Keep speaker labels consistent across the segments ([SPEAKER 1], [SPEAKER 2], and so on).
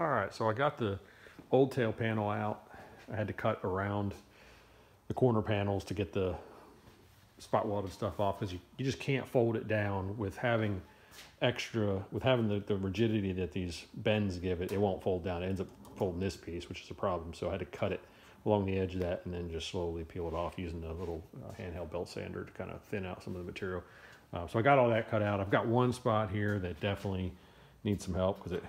[SPEAKER 1] All right, so I got the old tail panel out. I had to cut around the corner panels to get the spot welded stuff off, because you just can't fold it down with having the rigidity that these bends give it. It won't fold down. It ends up folding this piece, which is a problem. So I had to cut it along the edge of that and then just slowly peel it off using the little handheld belt sander to kind of thin out some of the material. So I got all that cut out. I've got one spot here that definitely needs some help because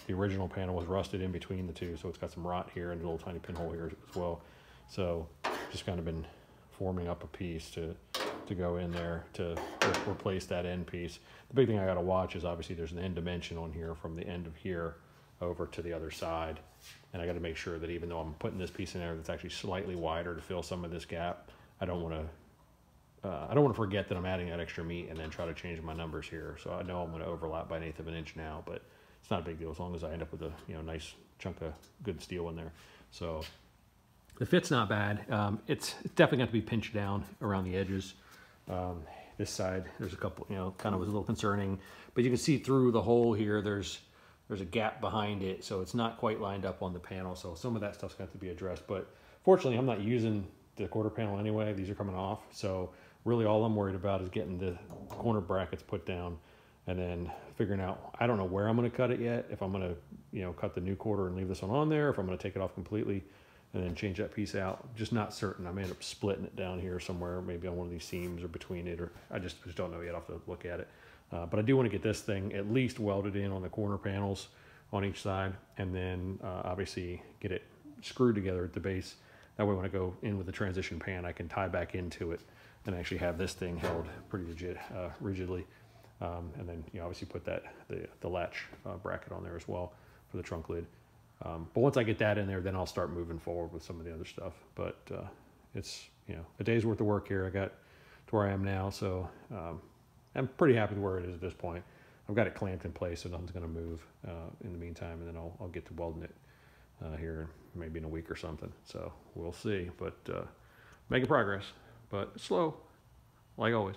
[SPEAKER 1] the original panel was rusted in between the two, so it's got some rot here and a little tiny pinhole here as well. So just kind of been forming up a piece to go in there to replace that end piece. The big thing I got to watch is obviously there's an end dimension on here from the end of here over to the other side, and I got to make sure that even though I'm putting this piece in there that's actually slightly wider to fill some of this gap, I don't want to forget that I'm adding that extra meat and then try to change my numbers here. So I know I'm going to overlap by 1/8 of an inch now, but it's not a big deal as long as I end up with a nice chunk of good steel in there. So the fit's not bad. It's definitely got to be pinched down around the edges. This side, there's a couple, kind of was a little concerning, but you can see through the hole here, there's a gap behind it, so it's not quite lined up on the panel. So some of that stuff's got to be addressed, but fortunately I'm not using the quarter panel anyway. These are coming off. So really all I'm worried about is getting the corner brackets put down and then figuring out, I don't know where I'm going to cut it yet. If I'm going to, cut the new quarter and leave this one on there, if I'm going to take it off completely and then change that piece out. Just not certain. I may end up splitting it down here somewhere, maybe on one of these seams or between it, or I just don't know yet. I'll have to look at it. But I do want to get this thing at least welded in on the corner panels on each side, and then obviously get it screwed together at the base. That way when I go in with the transition pan, I can tie back into it and actually have this thing held pretty rigidly. And then obviously put the latch bracket on there as well for the trunk lid. But once I get that in there, then I'll start moving forward with some of the other stuff. But it's a day's worth of work here. I got to where I am now, so I'm pretty happy with where it is at this point. I've got it clamped in place, so nothing's going to move in the meantime, and then I'll get to welding it here maybe in a week or something. So we'll see, but making progress, but slow, like always.